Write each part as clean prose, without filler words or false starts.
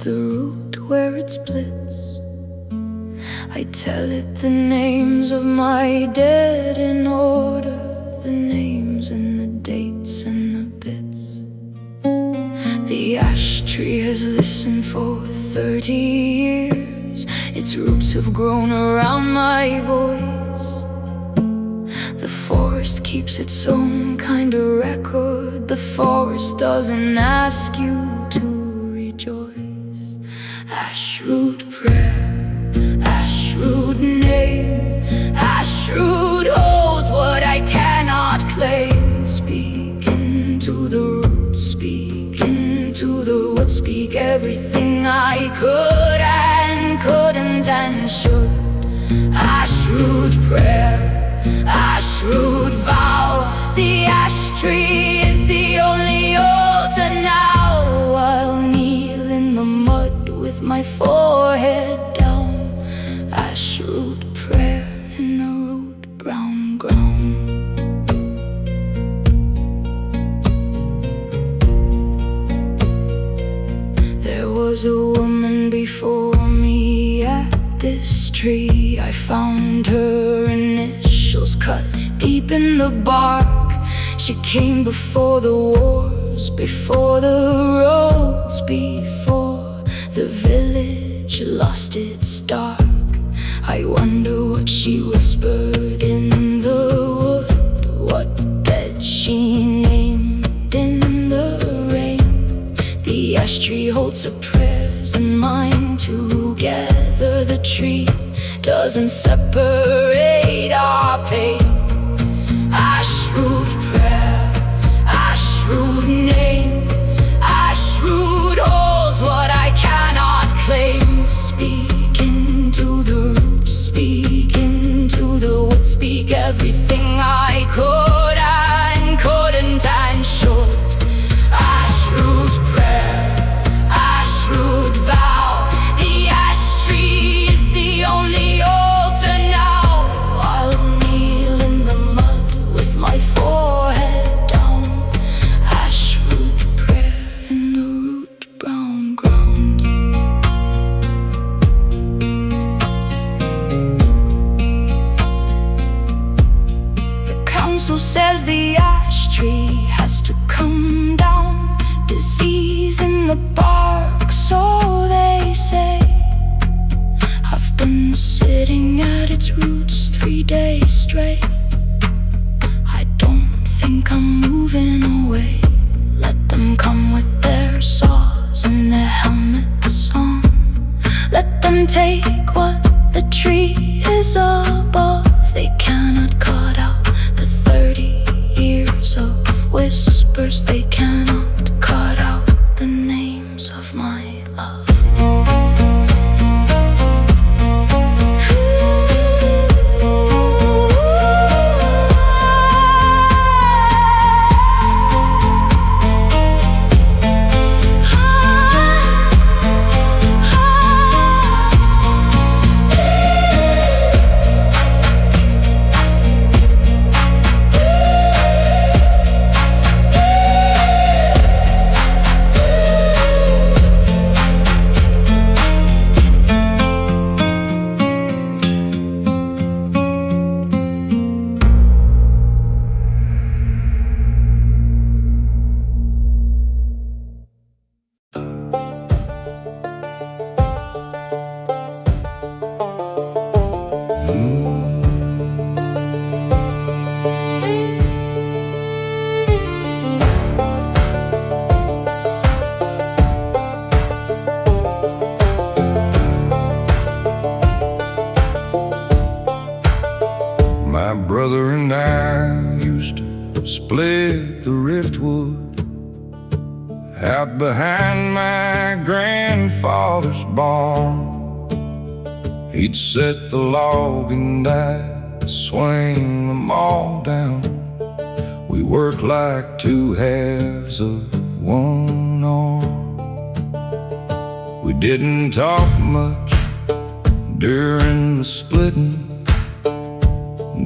the root where it splits. I tell it the names of my dead in order, the names and the dates and the bits. The ash tree has listened for 30 years. Its roots have grown around my voice. The forest keeps its own kind of record. The forest doesn't ask you to rejoice. Ashroot prayer, ashroot name, ashroot holds what I cannot claim. Speak into the roots, speak into the wood, speak everything I could and couldn't and should. Ashroot prayer, ashroot vow, the ash tree is the only altar now. I'll kneel in the mud with my forehead down. Ashroot prayer in the root brown ground. There was a woman before me at this tree. I found her initials cut deep in the bark. She came before the wars, before the roads, before the village lost its dark. I wonder what she whispered in the wood, what dead she named in the rain. The ash tree holds her prayers and mine together. The tree doesn't separate our pain. Ashroot prayer, ashroot name, ashroot holds what I cannot claim. Speak into the roots, speak into the wood, speak everything I could and couldn't and should. Ashroot prayer, ashroot vow, the ash tree is the only altar now. I'll kneel in the mud with my forehead down. Ashroot prayer in the root brown ground. The council says the ash tree has to come down. Disease in the bark, so they say. I've been sitting at its roots 3 days straight. I don't think I'm moving away. Let them come with their saws and their helmets on. Let them take what the tree is above. They cannot cut out the 30 years of whispers. They cannot cut out the names of my love. My brother and I used to split the riftwood out behind my grandfather's barn. He'd set the log and I'd swing them all down. We worked like two halves of one arm. We didn't talk much during the splitting,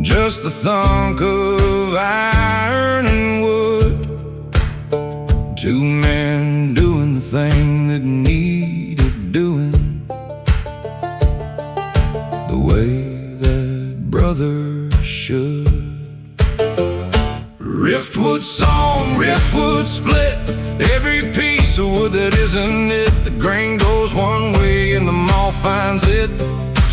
just the thunk of iron and wood. Two men doing the thing that needed all finds it.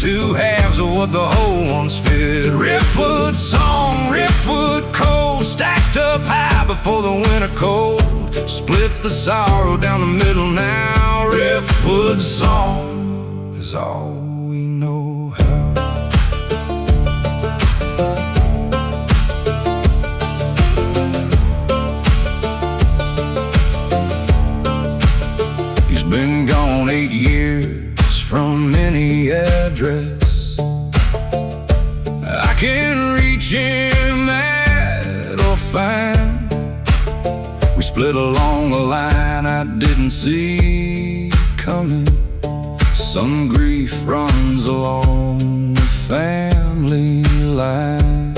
Two halves of what the whole once fit. Riftwood song, riftwood cold, stacked up high before the winter cold. Split the sorrow down the middle now. Riftwood song is all we know how. He's been gone 8 years from any address. I can reach him at or find. We split along a line I didn't see coming. Some grief runs along the family line.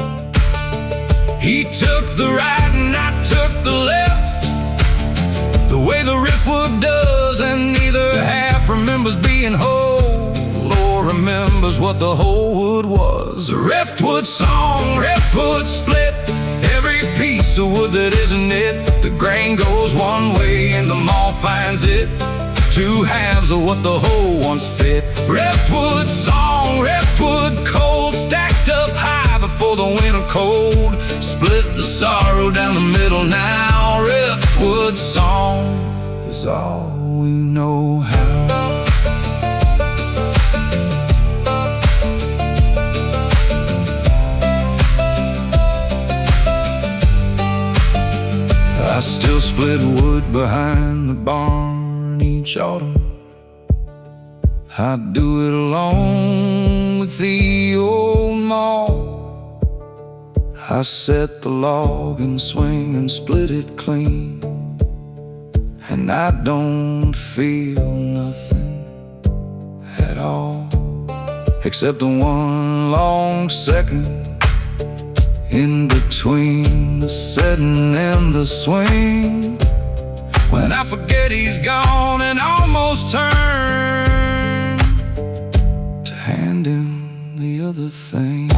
He took the right and I took the left, the way the riftwood does, and neither half remembers being whole or remembers what the whole wood was. A riftwood song, riftwood split, every piece of wood that isn't it. The grain goes one way and the maw finds it. Two halves of what the whole once fit. Riftwood song, riftwood cold, stacked up high before the winter cold. Split the sorrow down the middle now. Riftwood song is all we know how. I still split wood behind the barn each autumn. I do it along with the old maw. I set the log and swing and split it clean, and I don't feel nothing at all, except the one long second in between the setting and the swing, when I forget he's gone and almost turn to hand him the other thing.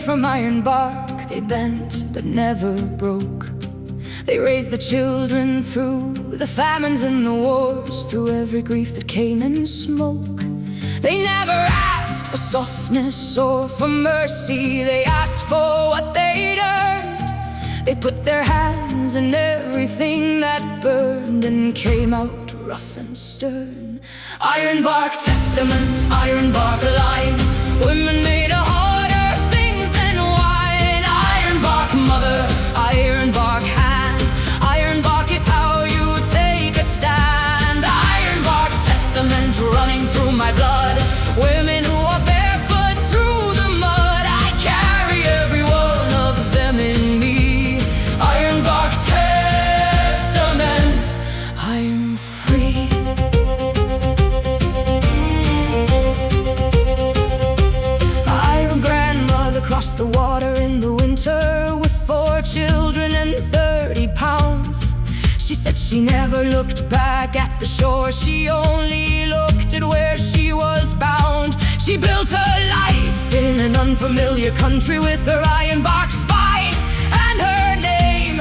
From ironbark, they bent but never broke. They raised the children through the famines and the wars, through every grief that came in smoke. They never asked for softness or for mercy, they asked for what they'd earned. They put their hands in everything that burned and came out rough and stern. Ironbark testament, ironbark line, women made a harder things than wine. Ironbark mother, ironbark hand, ironbark is how you take a stand. Ironbark testament running through my blood, women who are barefoot through the mud. I carry every one of them in me. Ironbark testament, I'm free. Crossed the water in the winter with 4 children and 30 pounds. She said she never looked back at the shore, she only looked at where she was bound. She built her life in an unfamiliar country with her ironbark spine and her name.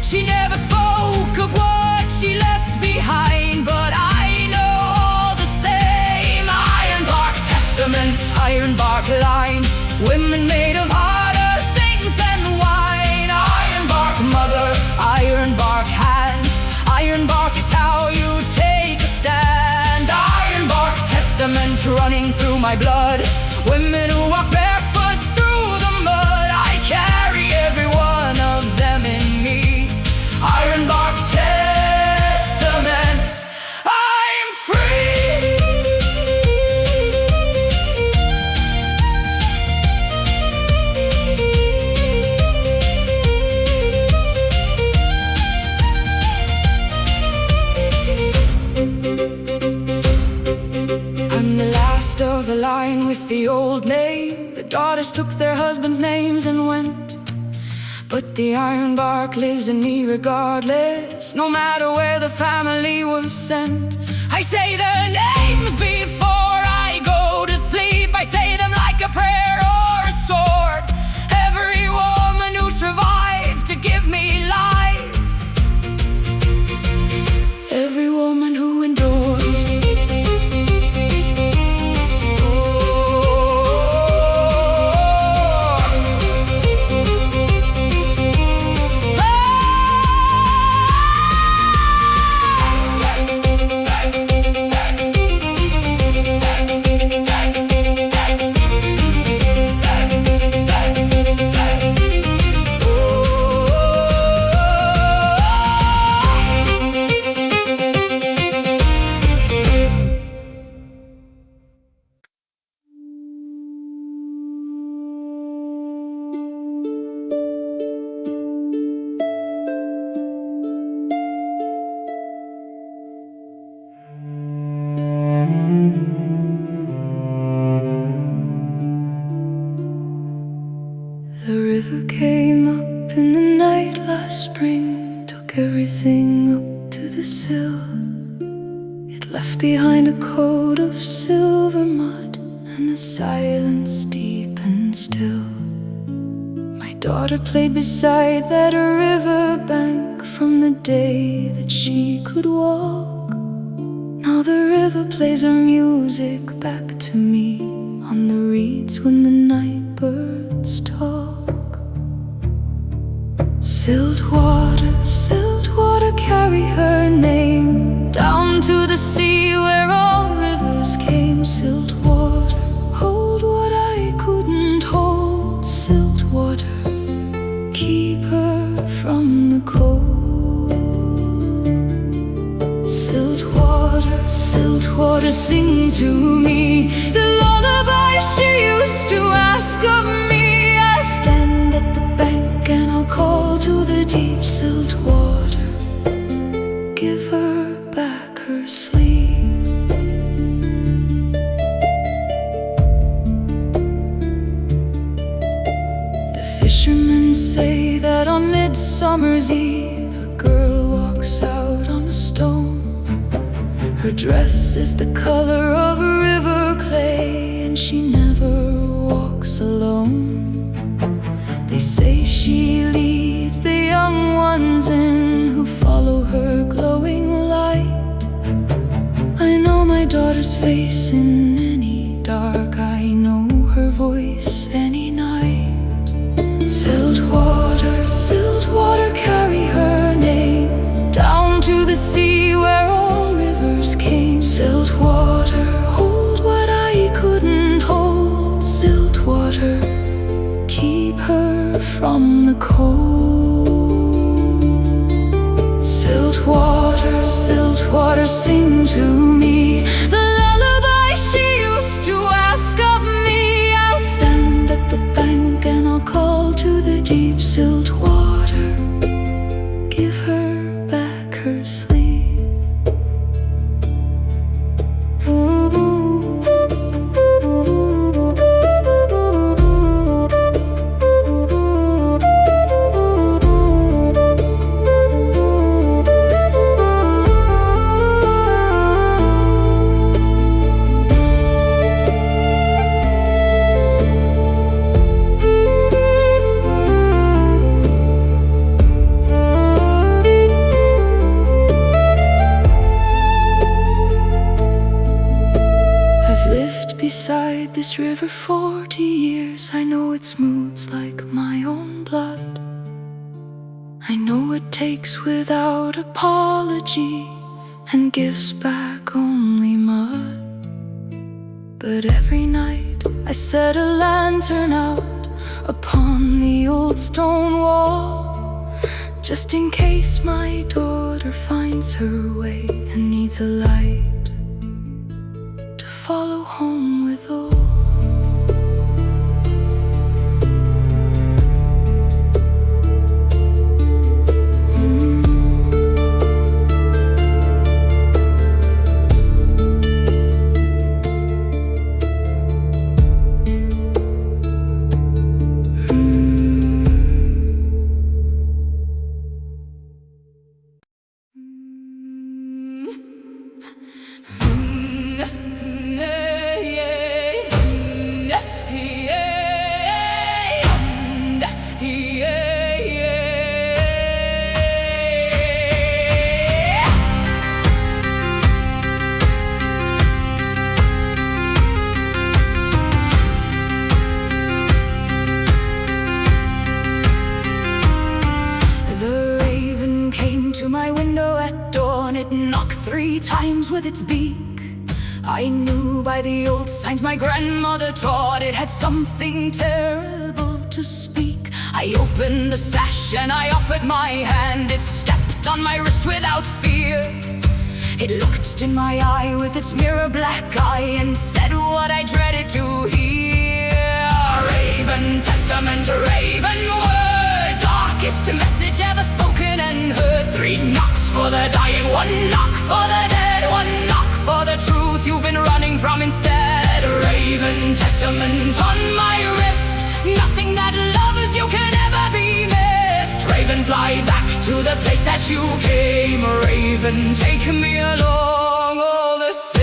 She never spoke of what she left behind, but I know all the same. Ironbark testament, ironbark line, women made of harder things than wine. Ironbark mother, ironbark hand, ironbark is how you take a stand. Ironbark testament, sediment running through my blood. Women who walk barefoot through the mud. I carry every one of them in me. Ironbark testament, I'm free. I'm the last of the line with the old name. The daughters took their husbands' names and went, but the ironbark lives in me regardless, no matter where the family was sent. I say their names before I go to sleep. I say them like a prayer or a sword. Every woman who survives to give me life, every woman who endured. The river came up in the night last spring, took everything up to the sill. It left behind a coat of silver mud and a silence deep and still. My daughter played beside that river bank from the day that she could walk. Now the river plays her music back to me on the reeds when the night birds talk. Siltwater, siltwater, carry her name down to the sea where all rivers came. Siltwater, hold what I couldn't hold. Siltwater, keep her from the cold. Siltwater, siltwater, sing to me the lullaby she used to ask of me. I stand at the bank and I'll call to the deep. Siltwater, give her back her sleep. The fishermen say that on Midsummer's Eve a girl walks out on a stone. Her dress is the color of a river clay, and she never walks alone. They say she leads the young ones in who follow her glowing light. I know my daughter's face in any dark, I know her voice any night. Siltwater, siltwater, carry her name down to the sea where all rivers came. Siltwater, hold what I couldn't hold. Siltwater, keep her from the cold. Siltwater, siltwater, sing to me the lullaby she used to ask of me. I'll stand at the bank and I'll call to the deep. Siltwater, give her back her sleep. Beside this river 40 years, I know its moods like my own blood. I know it takes without apology and gives back only mud. But every night I set a lantern out upon the old stone wall, just in case my daughter finds her way and needs a light to follow home withal. With its beak, I knew by the old signs my grandmother taught it had something terrible to speak. I opened the sash and I offered my hand. It stepped on my wrist without fear. It looked in my eye with its mirror black eye and said what I dreaded to hear. Raven testament, raven word, darkest message ever spoken and heard. 3 knocks for the dying, 1 knock for the dead, 1 knock for the truth you've been running from instead. Raven testament on my wrist, nothing that loves you can ever be missed. Raven, fly back to the place that you came. Raven, take me along all the same.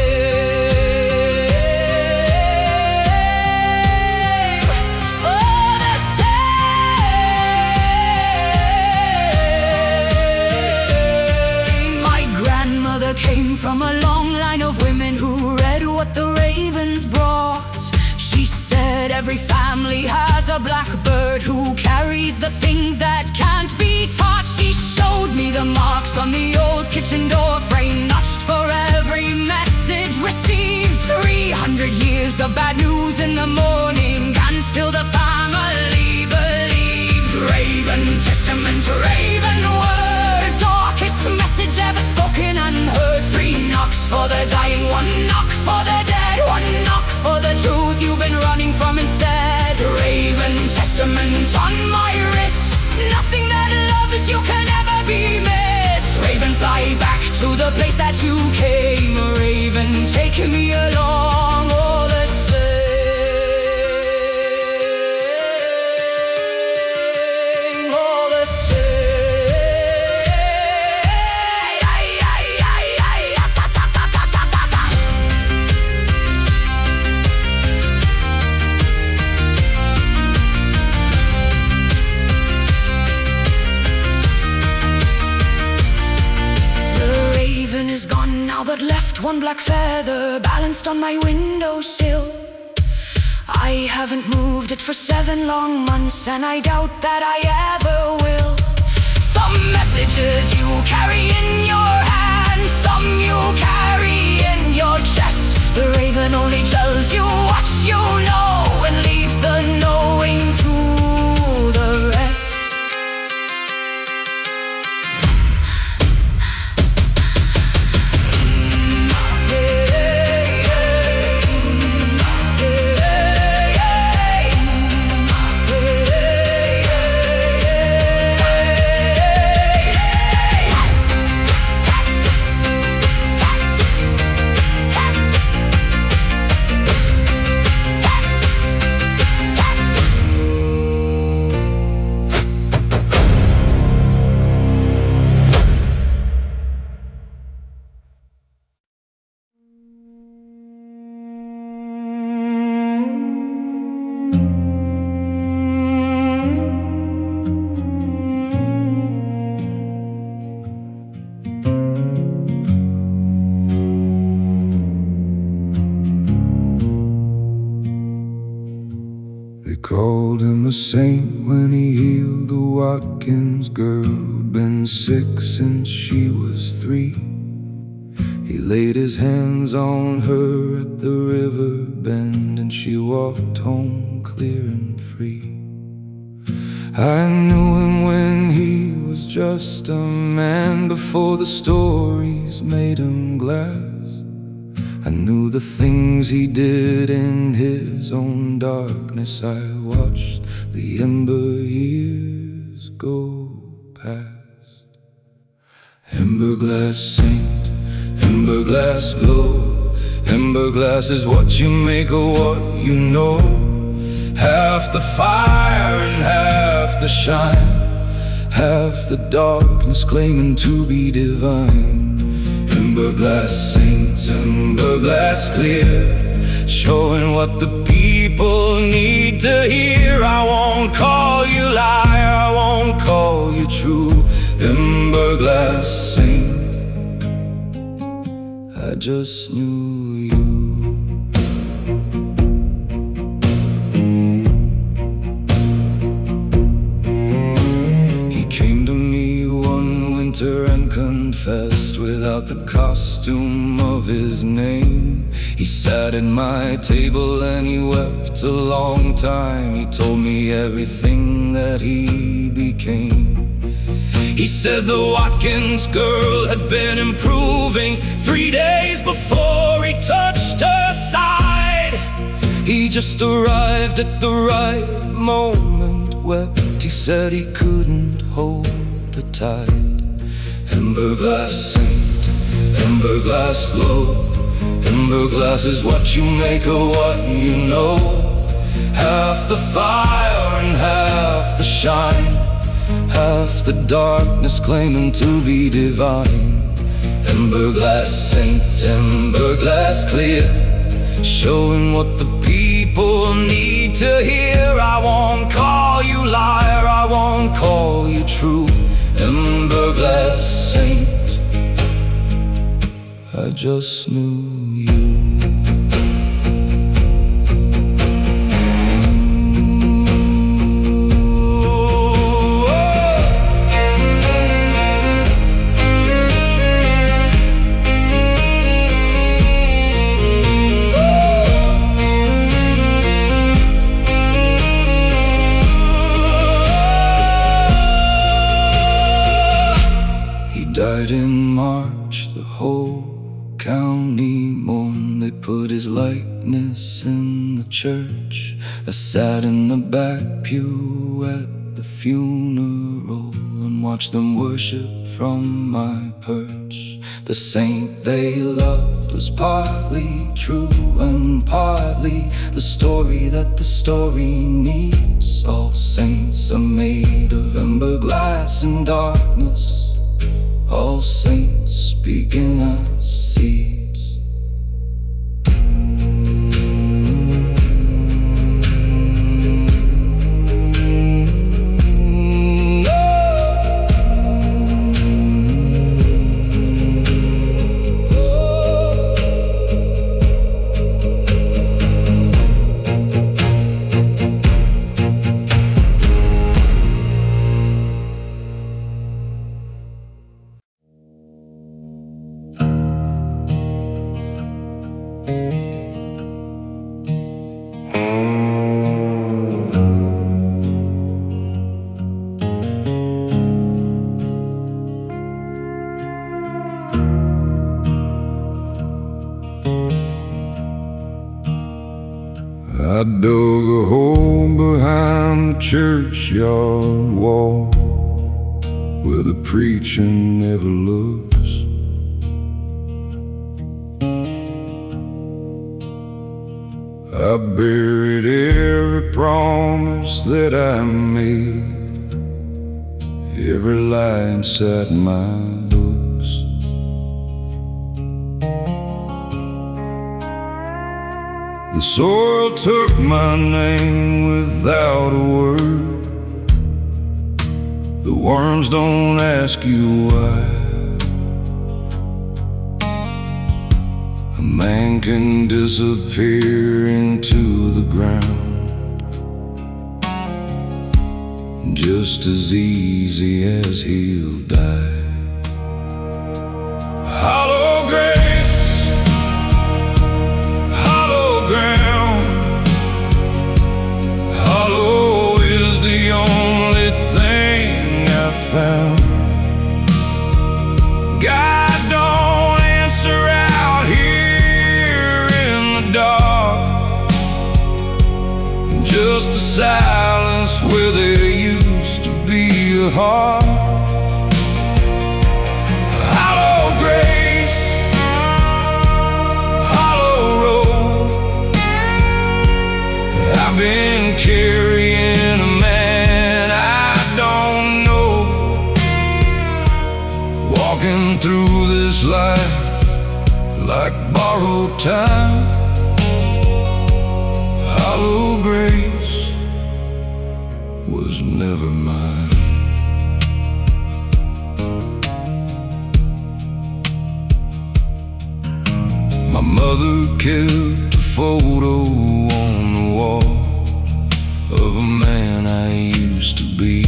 All the same. My grandmother came from a long line of women who read what the ravens brought. She said every family has a blackbird who carries the things that can't be taught. She showed me the marks on the old kitchen door frame, notched for every message received. 300 years of bad news in the morning, and still the family believed. Raven testament, raven word, darkest message ever spoken and heard. 3 knocks for the dying, 1 knock for the dead, 1 knock for the truth you've been running from instead. Raven testament on my wrist, nothing that loves you can ever be missed. Raven, fly back to the place that you came. Raven, take me along all the same, all the same. But left 1 black feather balanced on my windowsill. I haven't moved it for 7 long months, and I doubt that I ever will. Some messages you carry in your hand, some you carry in your chest. The raven only tells you what you know and leaves the knowing to the rest. Called him a saint when he healed the Watkins girl who'd been sick since she was 3. He laid his hands on her at the river bend walked home clear and free. I knew him when he was just a man, before the stories made him glass. I knew the things he did in his own darkness. I watched the ember years go past. Emberglass saint, emberglass glow. Emberglass is what you make of what you know. Half the fire and half the shine, half the darkness claiming to be divine. Emberglass saints, emberglass clear, showing what the people need to hear. I won't call you liar, I won't call you true. Emberglass saint, I just knew you. And confessed without the costume of his name. He sat at my table and he wept a long time. He told me everything that he became. He said the Watkins girl had been improving 3 days before he touched her side. He just arrived at the right moment, wept. He said he couldn't hold the tide. Emberglass saint, emberglass glow. Emberglass is what you make of what you know. Half the fire and half the shine, half the darkness claiming to be divine. Emberglass saint, emberglass clear, showing what the people need to hear. I won't call you liar, I won't call you true. Emberglass saint, I just knew you. Died in March, the whole county mourned. They put his likeness in the church. I sat in the back pew at the funeral and watched them worship from my perch. The saint they loved was partly true and partly the story that the story needs. All saints are made of emberglass and darkness. All saints begin as seeds. I dug a hole behind the churchyard wall where the preacher never looks. I buried every promise that I made, every lie inside my books. The soil took my name without a word. The worms don't ask you why. A man can disappear into the ground just as easy as he'll die. Hollow graves, hollow ground, silence where there used to be a heart. Hollow grace, hollow road. I've been carrying a man I don't know, walking through this life like borrowed time. Hollow grace was never mine. My mother kept a photo on the wall of a man I used to be.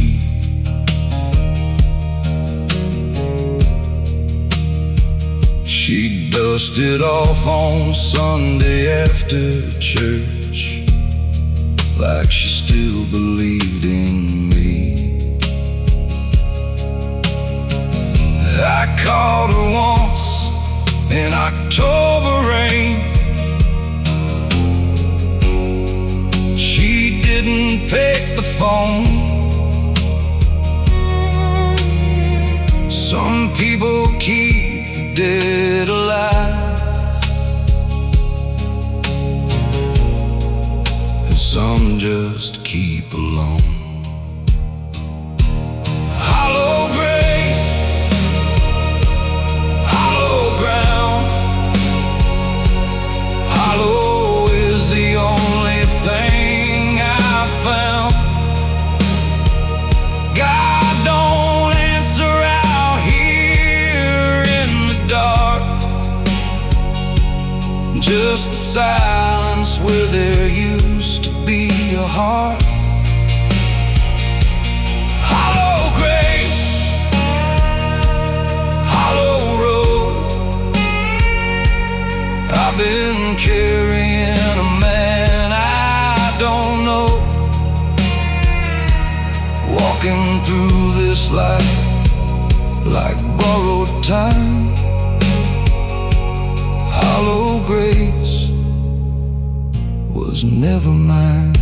She dusted off on Sunday after church, like she still believed in me. I called her once in October rain. She didn't pick the phone. Some people keep the dead alive, and some just keep alone. Hollow grace, hollow ground. Hollow is the only thing I found. God don't answer out here in the dark, just the silence where there used to be a heart. Hollow grace, hollow road. I've been carrying a man I don't know, walking through this life like borrowed time. Hollow grace was never mine.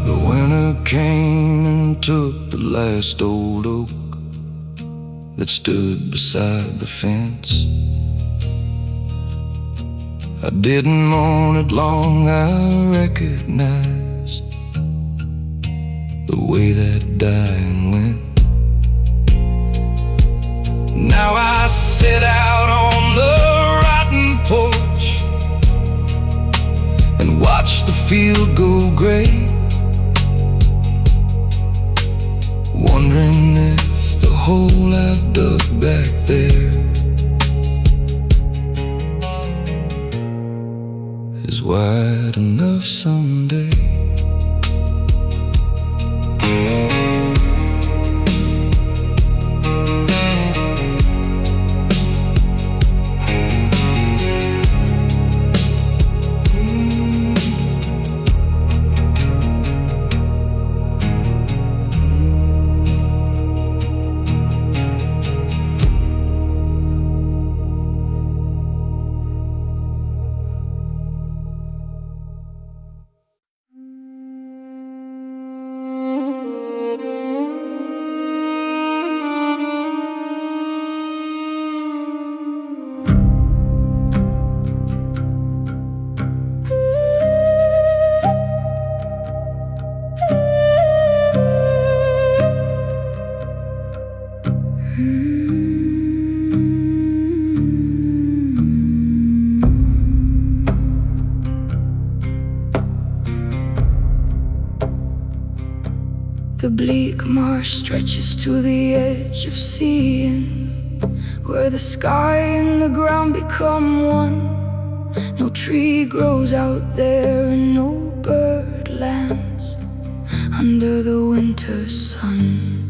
The winter came and took the last old oak that stood beside the fence. I didn't mourn it long, I recognized the way that dying went. Now I sit out on the rotten porch and watch the field go gray, wondering if the hole I've dug back there is wide enough someday. The bleak marsh stretches to the edge of seeing, where the sky and the ground become one. No tree grows out there and no bird lands under the winter sun.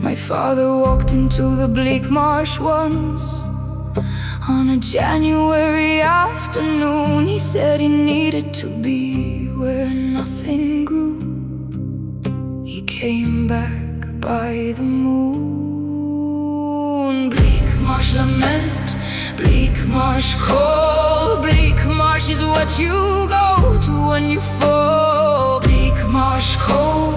My father walked into the bleak marsh once on a January afternoon. He said he needed to be where nothing grew. He came back by the moon. Bleak marsh lament, Bleakmarsh cold, bleakmarsh is what you go to when you fall. Bleakmarsh cold,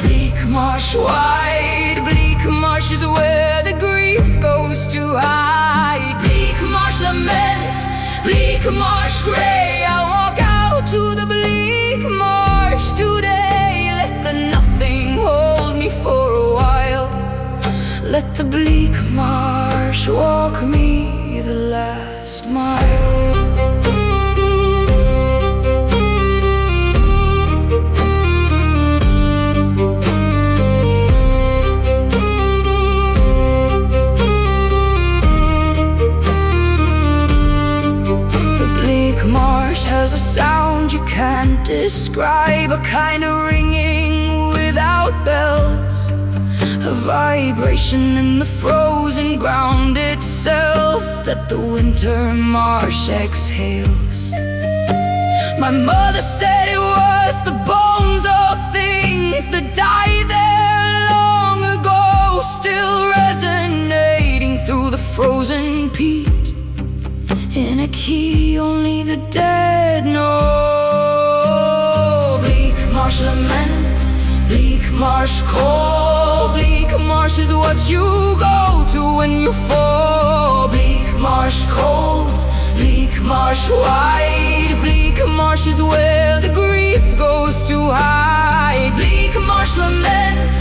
bleakmarsh wide, bleakmarsh is where the grief goes to hide. Bleakmarsh lament, bleakmarsh grey, I walk out to the bleakmarsh today. Let the nothing hold me for a while. Let the bleakmarsh walk me the last mile. Has a sound you can't describe, a kind of ringing without bells, a vibration in the frozen ground itself that the winter marsh exhales. My mother said it was the bones of things that died there long ago, still resonating through the frozen peat, in a key only the dead know. Bleakmarsh lament, bleakmarsh cold, bleakmarsh is what you go to when you fall. Bleakmarsh cold, bleakmarsh wide, bleakmarsh is where the grief goes to hide. Bleakmarsh lament,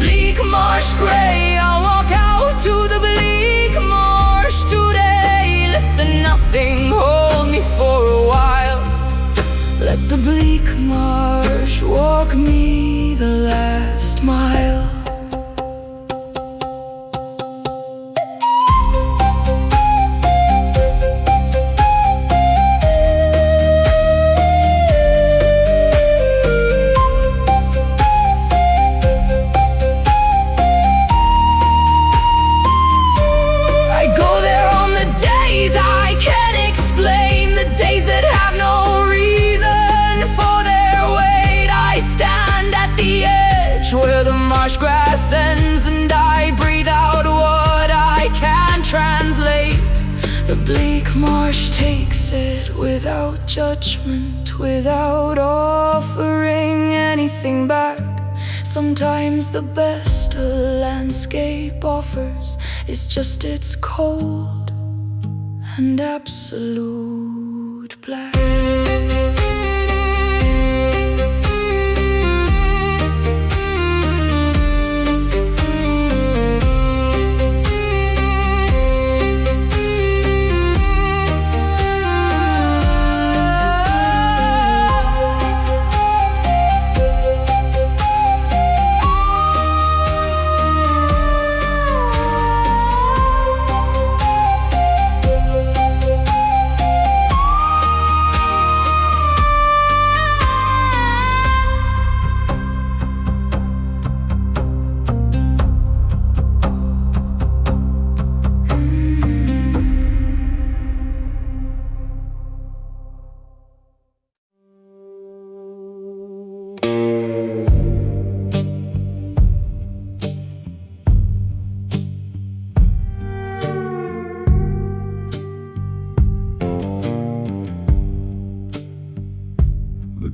bleakmarsh grey, I'll walk out to the bleakmarsh today. Let the nothing hold me for a while. Let the bleakmarsh walk me the last mile. Where the marsh grass ends and I breathe out what I can't translate. The bleak marsh takes it without judgment, without offering anything back. Sometimes the best a landscape offers is just its cold and absolute black.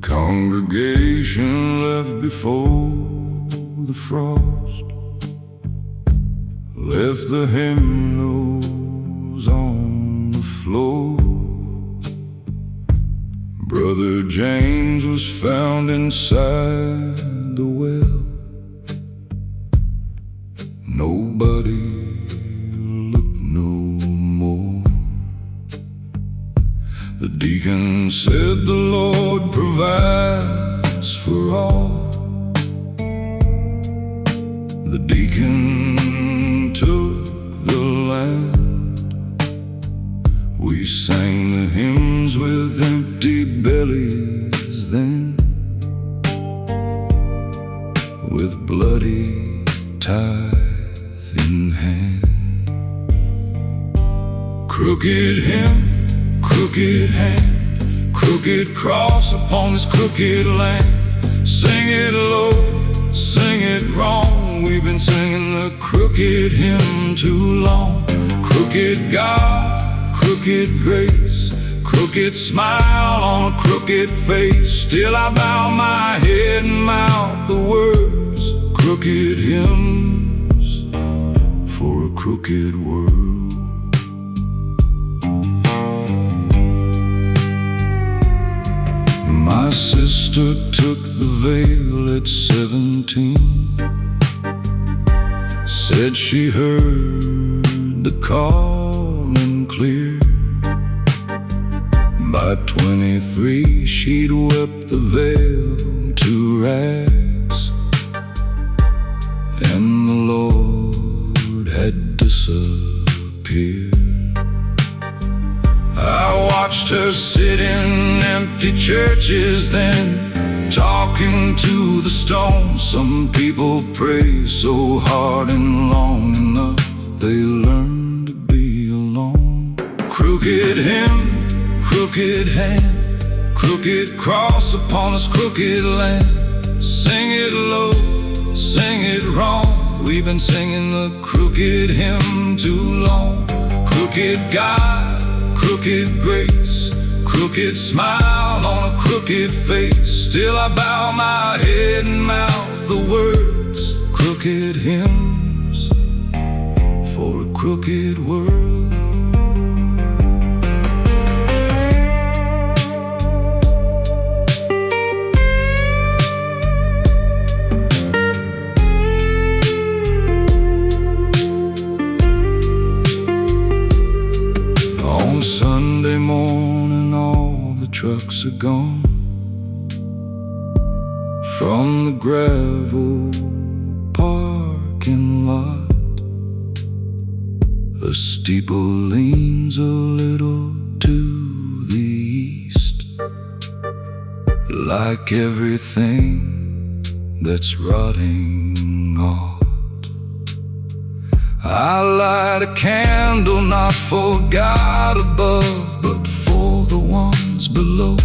Congregation left before the frost, left the hymnals on the floor. Brother James was found inside the well. Nobody looked no more. The deacon said the Lord provides for all. The deacon took the land. We sang the hymns with empty bellies then, with bloody tithe in hand. Crooked hymn, crooked hand, crooked cross upon this crooked land. Sing it low, sing it wrong. We've been singing the crooked hymn too long. Crooked God, crooked grace, crooked smile on a crooked face. Still I bow my head and mouth the words, crooked hymns for a crooked world. My sister took the veil at 17, said she heard the calling clear. By 23 she'd wept the veil to rags, and the Lord had disappeared. I watched her sit in empty churches, then talking to the stones. Some people pray so hard and long enough they learn to be alone. Crooked hymn, crooked hand, crooked cross upon this crooked land. Sing it low, sing it wrong, we've been singing the crooked hymn too long. Crooked God, crooked grace, crooked smile on a crooked face. Still I bow my head and mouth the words, crooked hymns for a crooked world. Sunday morning all the trucks are gone from the gravel parking lot. The steeple leans a little to the east, like everything that's rotting off. I light a candle not for God above, but for the ones below,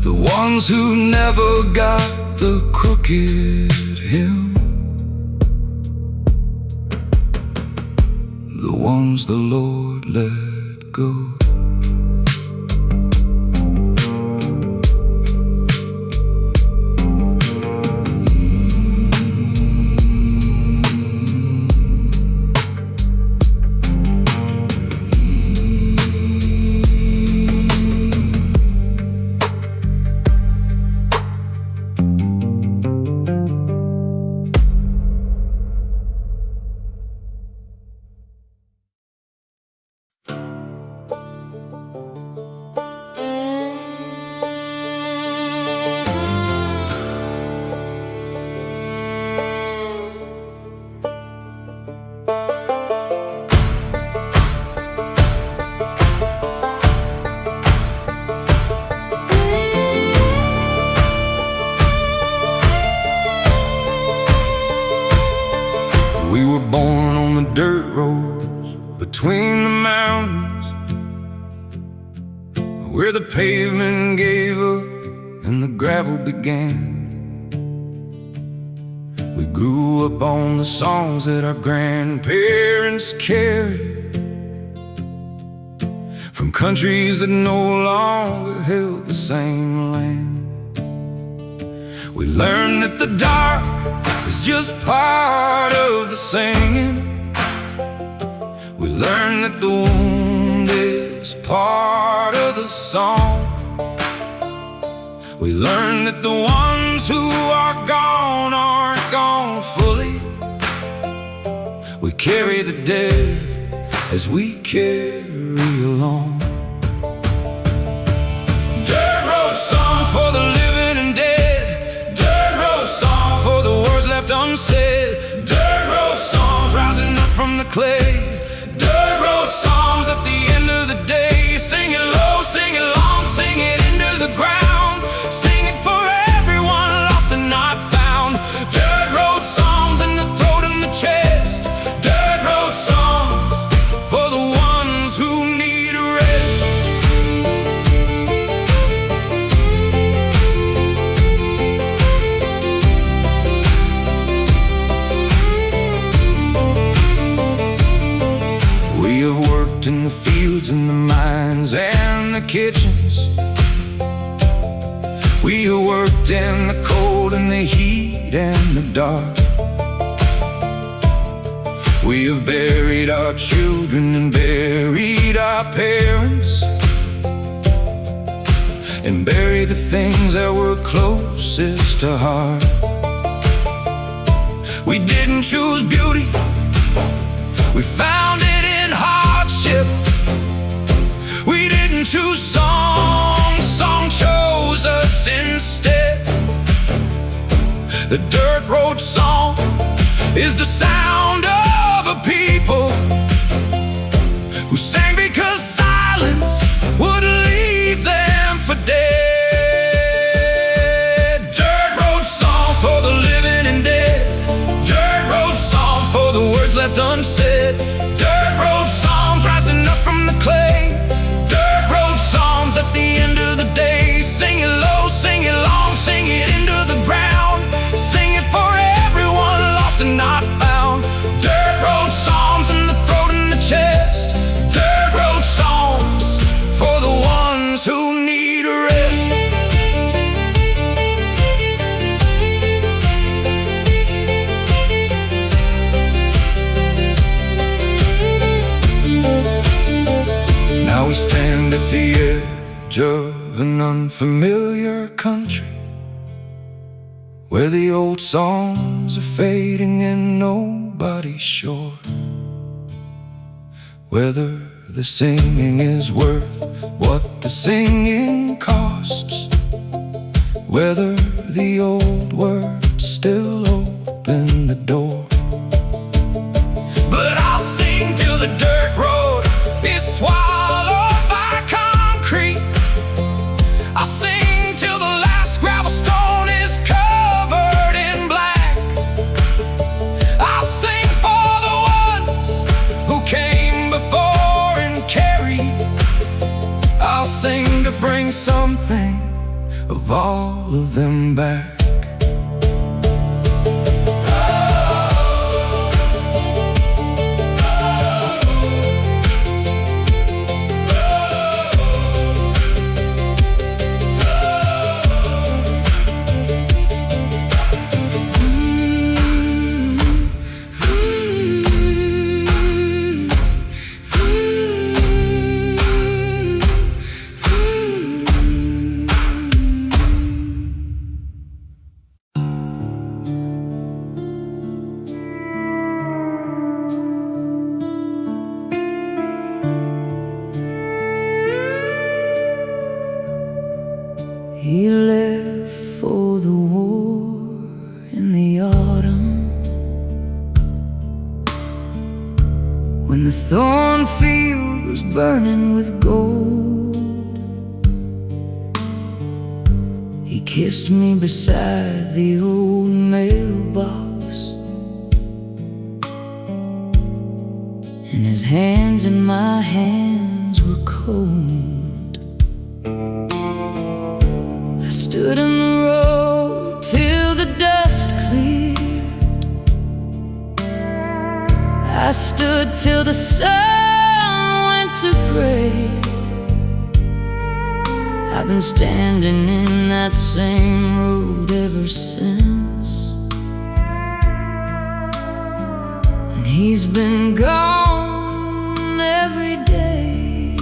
the ones who never got the crooked hymn, the ones the Lord let go. We were born on the dirt roads between the mountains, where the pavement gave up and the gravel began. We grew up on the songs that our grandparents carried from countries that no longer held the same land. We learned that the dark is just part of the singing. We learn that the wound is part of the song. We learn that the ones who are gone aren't gone fully. We carry the dead as we carry along. Dirt road songs for the living and dead. Dirt road songs for the words left unsaid. Dirt road songs rising up from the clay. Dirt road songs at the end of the day. Sing it low, sing it long, sing it into the ground. Sing it for everyone lost and not found. Dirt road songs in the throat and the chest. Dirt road songs for the ones who need a rest. worked in the fields and the mines and the kitchens. We worked in the cold and the heat and the dark. We have buried our children and buried our parents, and buried the things that were closest to heart. We didn't choose beauty, we found it in hardship. We didn't choose song, song chose us instead. The dirt road song is the sound of a people who sang because silence would leave them for dead. Dirt road songs for the living and dead. Dirt road songs for the words left unsaid. Dirt road songs rising up from the clay. Dirt road songs at the end of the day. Sing it low, sing it long, sing it into the ground. Sing it for everyone lost and not found. Dirt road songs in the throat and the chest. Dirt road songs for the ones who need a rest. Now we stand at the edge of an unfamiliar country, where the old songs are fading and nobody's sure whether the singing is worth what the singing costs, whether the old words still open the door. But I'll sing till the dirt road is swallowed by concrete. I'll sing till the last gravel stone is covered in black. I'll sing for the ones who came before and carried. I'll sing to bring something of all of them back. He left for the war in the autumn, when the thornfield was burning with gold. He kissed me beside the old mailbox, and his hands in my hands were cold. Stood in the road till the dust cleared. I stood till the sun went to gray. I've been standing in that same road ever since, and he's been gone every day.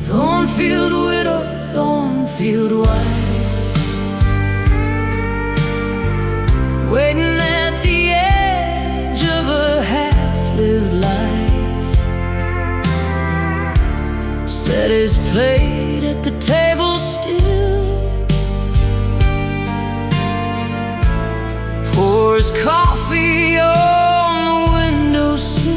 Thornfield widow, thornfield wife, waiting at the edge of a half-lived life. Set his plate at the table still, pours coffee on the windowsill.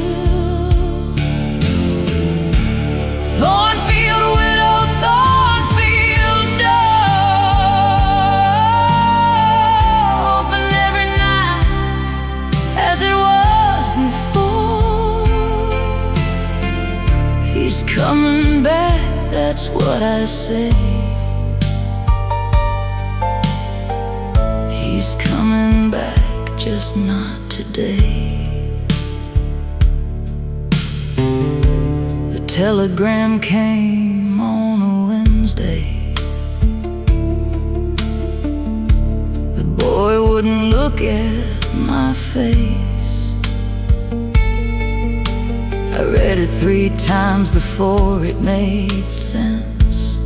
Thornfield widow, thornfield door, open every night as it was before. He's coming back, that's what I say. He's coming back, just not today. telegram came on a Wednesday. The boy wouldn't look at my face. I read it 3 times before it made sense,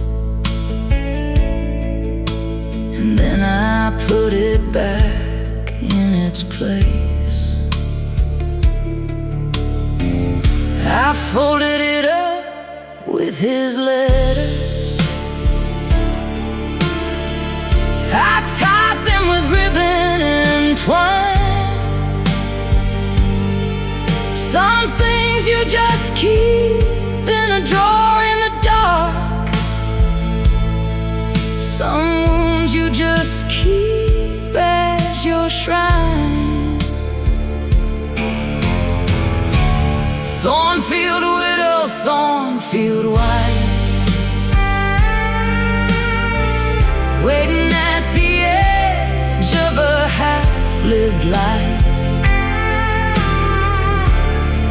and then I put it back in its place. I folded it up with his letters. I tied them with ribbon and twine. Some things you just keep in a drawer in the dark. Some wounds you just keep as your shrine. Thornfield widow, thornfield wife, waiting at the edge of a half-lived life.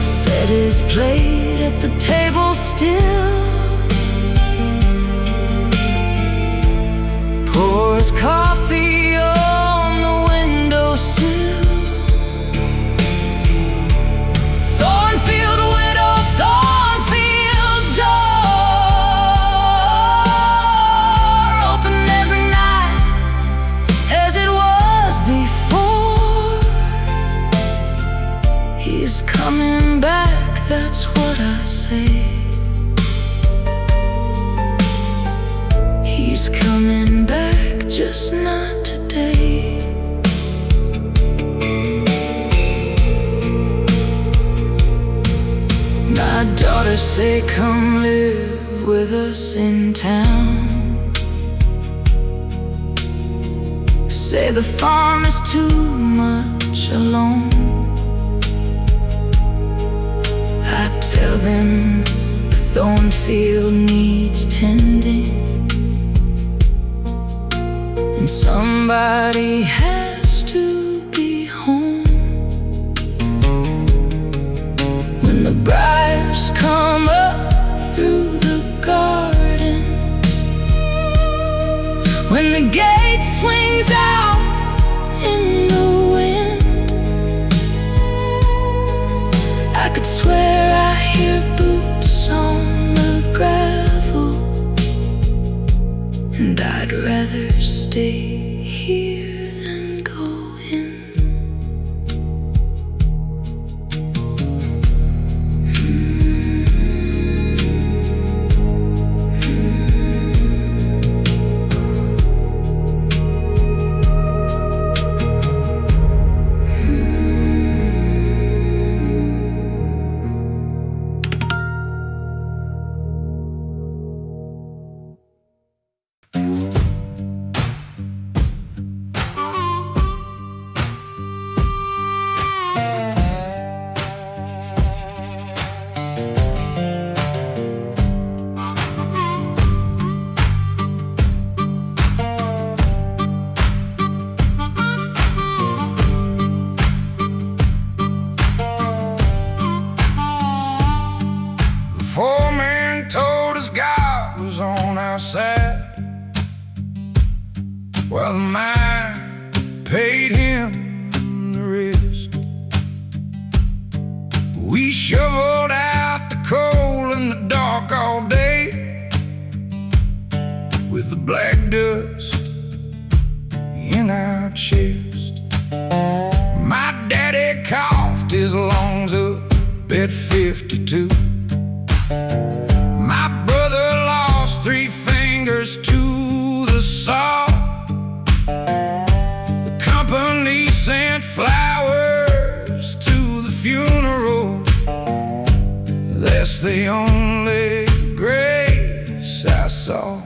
Set his plate at the table still, pours coffee on the windowsill. Thornfield widow, thornfield door, open every night as it was before. He's coming back, that's what I say. He's coming back, just not today. My daughters say, come live with us in town. Say the farm is too much alone. I tell them the thornfield needs tending, and somebody has to be home. When the briars come up through the garden, when the gate swings out in the wind, I could swear I hear boots on the gravel, and I'd rather stay here than go in. Foreman told us God was on our side. Well, the mine paid him the rest. We shoveled out the coal in the dark all day, with the black dust in our chest. My daddy coughed his lungs up at 52. My brother lost 3 fingers to the saw. The company sent flowers to the funeral. That's the only grace I saw.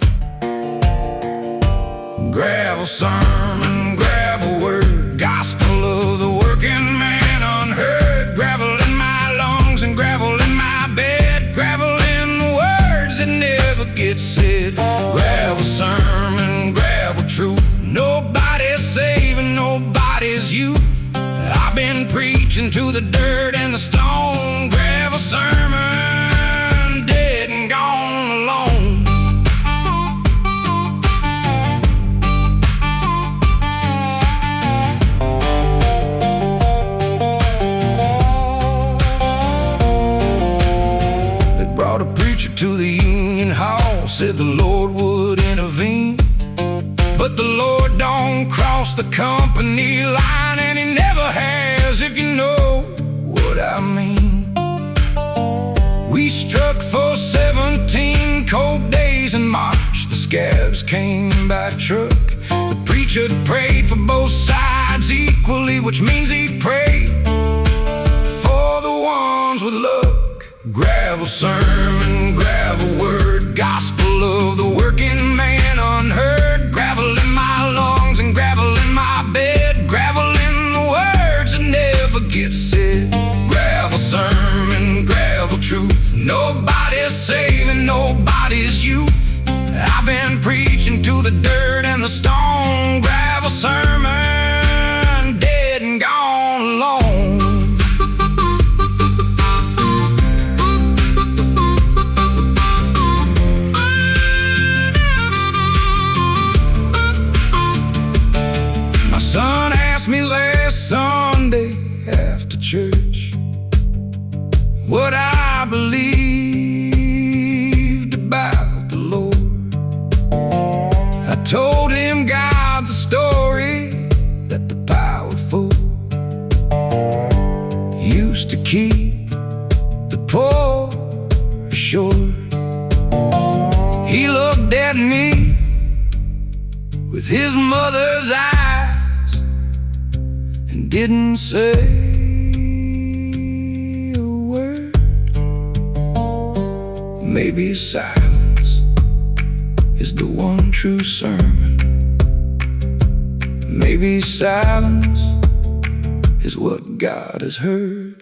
Gravel sermon, gravel word, gospel of the working man unheard. Gravel in my lungs and gravel in my bed, gravel in the words that never get said. Gravel sermon, gravel truth, nobody's saving nobody's youth. I've been preaching to the dirt and the stone. Gravel sermon, dead to the Union Hall, said the Lord would intervene. But the Lord don't cross the company line, and He never has, if you know what I mean. We struck for 17 cold days in March. The scabs came by truck. The preacher prayed for both sides equally, which means he prayed for the ones with luck. Gravel sermon, gravel word, gospel of the working man unheard. Gravel in my lungs and gravel in my bed, gravel in the words that never get said. Gravel sermon, gravel truth, nobody's saving nobody's youth. I've been preaching to the dirt and the stone. Gravel sermon, dead and gone alone. My son asked me last Sunday after church what I believed about the Lord. I told him God's a story that the powerful used to keep the poor assured. He looked at me with his mother's eyes and didn't say a word. Maybe silence is the one true sermon. Maybe silence is what God has heard.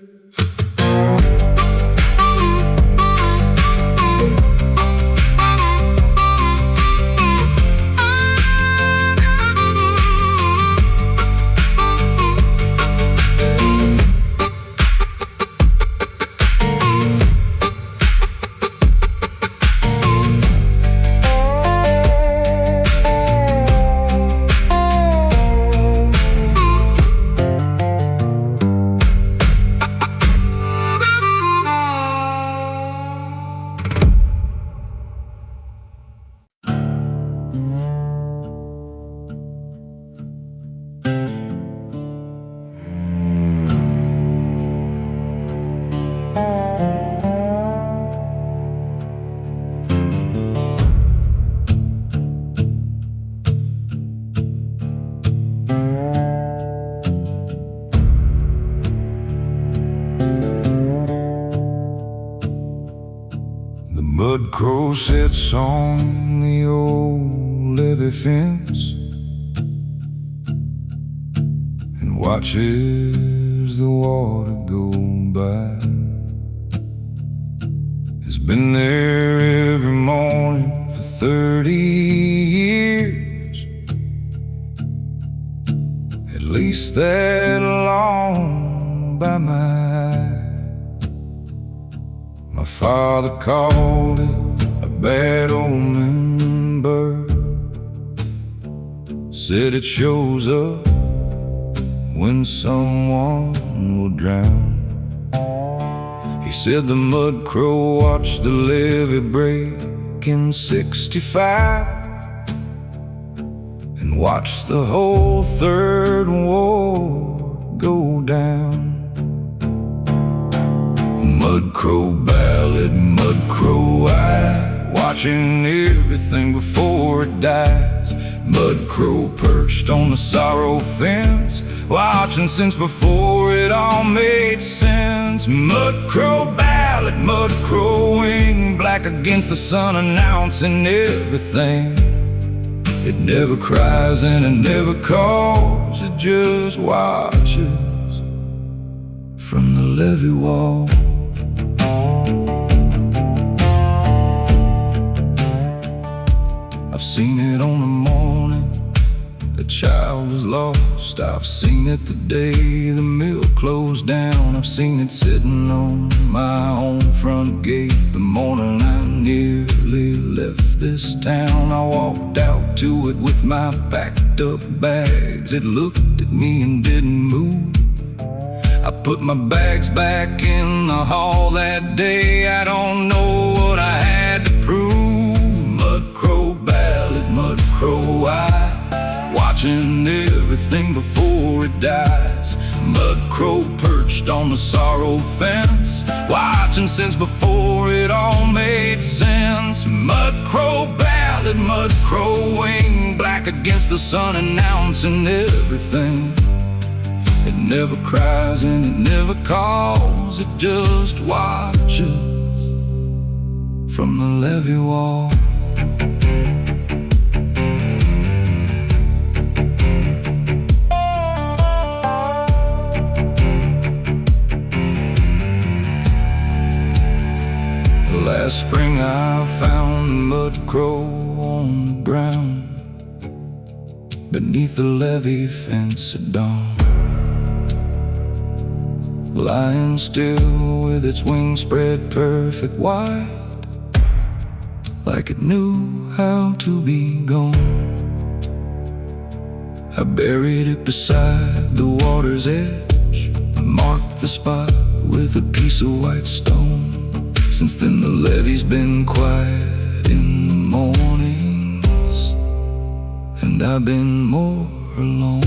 Mudcrow sits on the old levee fence and watches the water go by. He's been there every morning for 30 years, at least that long by my eye. My father called it a bad omen bird, said it shows up when someone will drown. He said the mudcrow watched the levee break in '65 and watched the whole Third War go down. Mudcrow ballad, mudcrow eye, watching everything before it dies. Mudcrow perched on the sorrow fence, watching since before it all made sense. Mudcrow ballad, mudcrow wing, black against the sun, announcing everything. It never cries and it never calls, it just watches from the levee wall. I've seen it on the morning a child was lost. I've seen it the day the mill closed down. I've seen it sitting on my own front gate the morning I nearly left this town. I walked out to it with my packed up bags. It looked at me and didn't move. I put my bags back in the hall that day. I don't know what I had watching everything before it dies. Mudcrow perched on the sorrow fence, watching since before it all made sense. Mudcrow ballad, mudcrow wing, black against the sun, announcing everything. It never cries and it never calls, it just watches from the levee wall. Last spring I found the mudcrow on the ground beneath the levee fence at dawn, lying still with its wings spread perfect wide, like it knew how to be gone. I buried it beside the water's edge, I marked the spot with a piece of white stone. Since then the levee's been quiet in the mornings, and I've been more alone.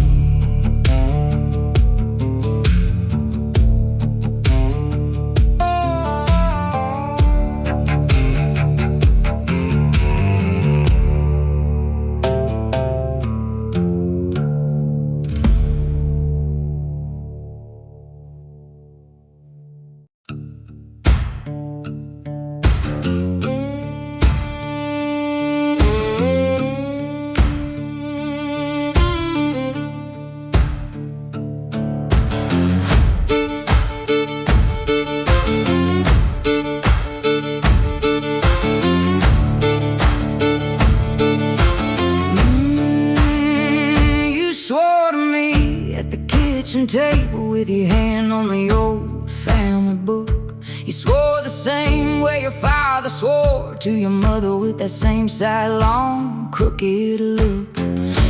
Table with your hand on the old family book. You swore the same way your father swore to your mother, with that same sidelong, crooked look.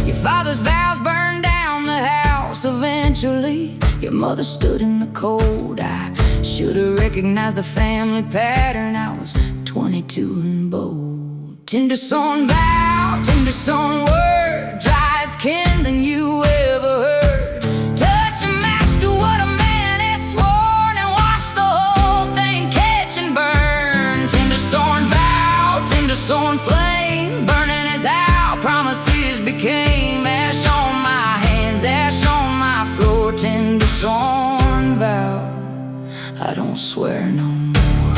Your father's vows burned down the house eventually. Your mother stood in the cold. I should've recognized the family pattern. I was 22 and bold. Tindersworn vow, tindersworn word, dry as kindling you ever heard. Tindersworn flame, burning as our promises became ash on my hands, ash on my floor. Tindersworn vow, I don't swear no more.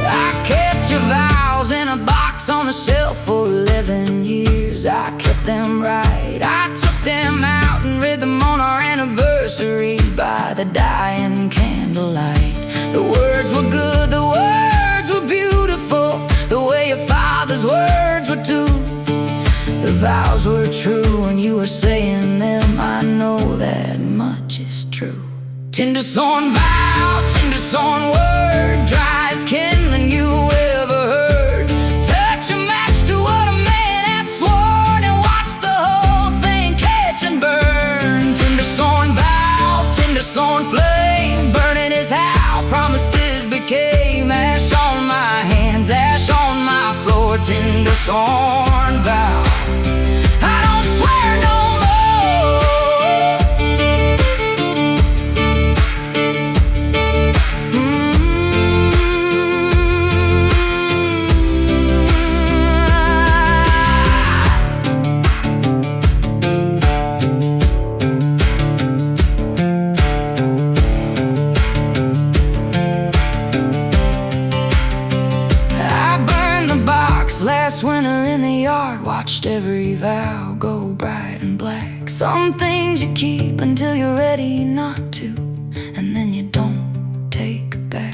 I kept your vows in a box on the shelf for 11 years. I kept them right, I took them out and read them on our anniversary by the dying candlelight. The words were good, the words were beautiful, the way your father's words were too. The vows were true when you were saying them, I know that much is true. Tindersworn vow, tindersworn word, dry as kindling you ever heard. Touch a match to what a man has sworn, and watch the whole thing catch and burn. Tindersworn vow, tindersworn flame, burning his house. Promises became ash on my hands, ash on my floor. Tindersworn vow, I don't swear no last winter in the yard, watched every vow go bright and black. Some things you keep until you're ready not to, and then you don't take back.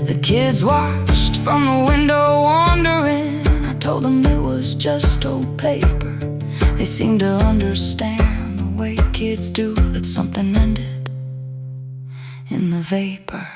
The kids watched from the window wondering. I told them it was just old paper. They seemed to understand the way kids do, that something ended in the vapor.